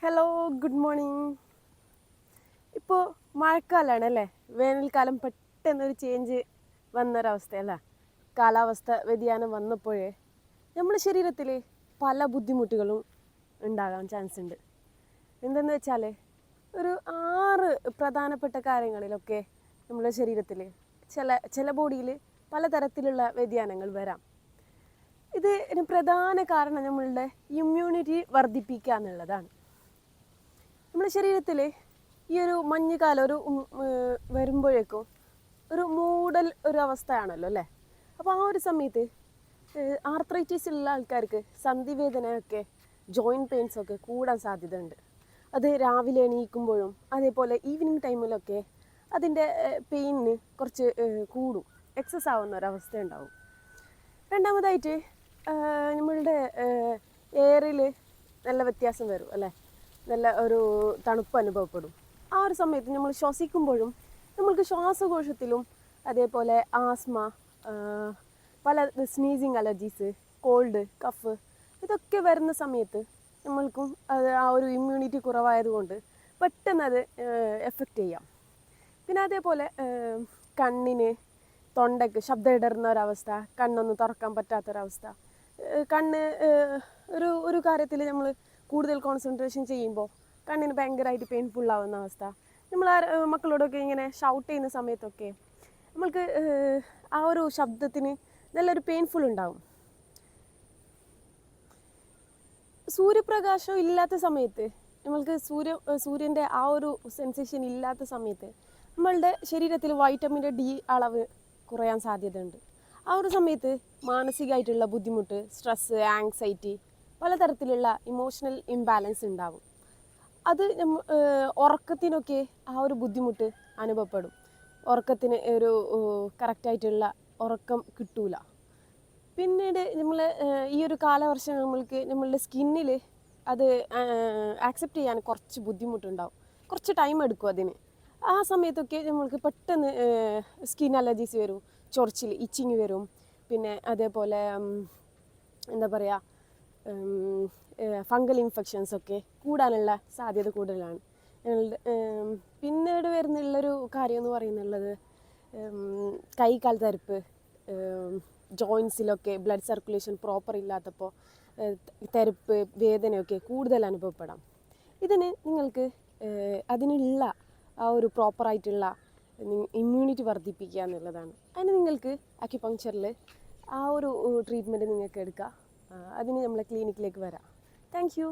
Hello, good morning. ഇപ്പോൾ മഴക്കാലമാണ് അല്ലേ? വേനൽക്കാലം പെട്ടെന്നൊരു ചേഞ്ച് വന്നൊരവസ്ഥയല്ല. കാലാവസ്ഥ വ്യതിയാനം വന്നപ്പോഴേ നമ്മുടെ ശരീരത്തിൽ പല ബുദ്ധിമുട്ടുകളും ഉണ്ടാകാൻ ചാൻസ് ഉണ്ട്. എന്തെന്ന് വെച്ചാൽ ഒരു 6 പ്രധാനപ്പെട്ട കാര്യങ്ങളിലൊക്കെ നമ്മുടെ ശരീരത്തിൽ ചില ബോഡിയിൽ പലതരത്തിലുള്ള വ്യതിയാനങ്ങൾ വരാം. ഇതിന് പ്രധാന കാരണം നമ്മളുടെ ഇമ്മ്യൂണിറ്റി വർദ്ധിപ്പിക്കുക എന്നുള്ളതാണ്. നമ്മുടെ ശരീരത്തിൽ ഈ ഒരു മഞ്ഞുകാലം വരുമ്പോഴേക്കും ഒരു മൂടൽ ഒരു അവസ്ഥയാണല്ലോ അല്ലേ? അപ്പോൾ ആ ഒരു സമയത്ത് ആർത്രൈറ്റിസ് ഉള്ള ആൾക്കാർക്ക് സന്ധിവേദനയൊക്കെ ജോയിൻറ്റ് പെയിൻസൊക്കെ കൂടാൻ സാധ്യതയുണ്ട്. അത് രാവിലെ എണീക്കുമ്പോഴും അതേപോലെ ഈവനിങ് ടൈമിലൊക്കെ അതിൻ്റെ പെയിനിന് കുറച്ച് കൂടും, എക്സസ് ആവുന്ന ഒരവസ്ഥ ഉണ്ടാവും. രണ്ടാമതായിട്ട് നമ്മളുടെ എയറിൽ നല്ല വ്യത്യാസം വരും അല്ലേ? നല്ല ഒരു തണുപ്പ് അനുഭവപ്പെടും. ആ ഒരു സമയത്ത് നമ്മൾ ശ്വസിക്കുമ്പോഴും നമ്മൾക്ക് ശ്വാസകോശത്തിലും അതേപോലെ ആസ്മ, പല സ്നീസിങ് അലർജീസ്, കോൾഡ്, കഫ് ഇതൊക്കെ വരുന്ന സമയത്ത് നമ്മൾക്കും അത് ആ ഒരു ഇമ്മ്യൂണിറ്റി കുറവായതുകൊണ്ട് പെട്ടെന്ന് അത് എഫക്റ്റ് ചെയ്യാം. പിന്നെ അതേപോലെ കണ്ണിന്, തൊണ്ടയ്ക്ക് ശബ്ദം ഇടറുന്ന ഒരവസ്ഥ, കണ്ണൊന്നും തുറക്കാൻ പറ്റാത്തൊരവസ്ഥ, കണ്ണ് ഒരു കാര്യത്തിൽ നമ്മൾ കൂടുതൽ കോൺസെൻട്രേഷൻ ചെയ്യുമ്പോൾ കണ്ണിന് ഭയങ്കരമായിട്ട് പെയിൻഫുള്ളാവുന്ന അവസ്ഥ. നമ്മൾ മക്കളോടൊക്കെ ഇങ്ങനെ ഷൗട്ട് ചെയ്യുന്ന സമയത്തൊക്കെ നമ്മൾക്ക് ആ ഒരു ശബ്ദത്തിന് നല്ലൊരു പെയിൻഫുൾ ഉണ്ടാവും. സൂര്യപ്രകാശം ഇല്ലാത്ത സമയത്ത് നമ്മൾക്ക് സൂര്യൻ്റെ ആ ഒരു സെൻസേഷൻ ഇല്ലാത്ത സമയത്ത് നമ്മളുടെ ശരീരത്തിൽ വൈറ്റമിൻ്റെ ഡി അളവ് കുറയാൻ സാധ്യതയുണ്ട്. ആ ഒരു സമയത്ത് മാനസികമായിട്ടുള്ള ബുദ്ധിമുട്ട്, സ്ട്രെസ്സ്, ആങ്സൈറ്റി, പലതരത്തിലുള്ള ഇമോഷണൽ ഇംബാലൻസ് ഉണ്ടാവും. അത് ഉറക്കത്തിനൊക്കെ ആ ഒരു ബുദ്ധിമുട്ട് അനുഭവപ്പെടും. ഉറക്കത്തിന് ഒരു കറക്റ്റായിട്ടുള്ള ഉറക്കം കിട്ടൂല. പിന്നീട് നമ്മൾ ഈ ഒരു കാലവർഷം നമ്മളുടെ സ്കിന്നിൽ അത് ആക്സെപ്റ്റ് ചെയ്യാൻ കുറച്ച് ബുദ്ധിമുട്ടുണ്ടാവും, കുറച്ച് ടൈം എടുക്കും അതിന്. ആ സമയത്തൊക്കെ നമ്മൾക്ക് പെട്ടെന്ന് സ്കിൻ അലർജീസ് വരും, ചൊറിച്ചിൽ, ഇച്ചിങ് വരും. പിന്നെ അതേപോലെ എന്താ പറയുക, ഫംഗൽ ഇൻഫെക്ഷൻസൊക്കെ കൂടാനുള്ള സാധ്യത കൂടുതലാണ്. പിന്നീട് വരുന്നുള്ളൊരു കാര്യം എന്ന് പറയുന്നുള്ളത് കൈകാൽ തരിപ്പ്, ജോയിൻസിലൊക്കെ ബ്ലഡ് സർക്കുലേഷൻ പ്രോപ്പർ ഇല്ലാത്തപ്പോൾ തരിപ്പ്, വേദനയൊക്കെ കൂടുതൽ അനുഭവപ്പെടാം. ഇതിന് നിങ്ങൾക്ക് അതിനുള്ള ആ ഒരു പ്രോപ്പറായിട്ടുള്ള ഇമ്മ്യൂണിറ്റി വർദ്ധിപ്പിക്കുക എന്നുള്ളതാണ്. അതിന് നിങ്ങൾക്ക് അക്യുപങ്ക്ചറിൽ ആ ഒരു ട്രീറ്റ്മെൻറ്റ് നിങ്ങൾക്ക് എടുക്കുക. അതിന് നമ്മളെ ക്ലിനിക്കിലേക്ക് വരാം. Thank you.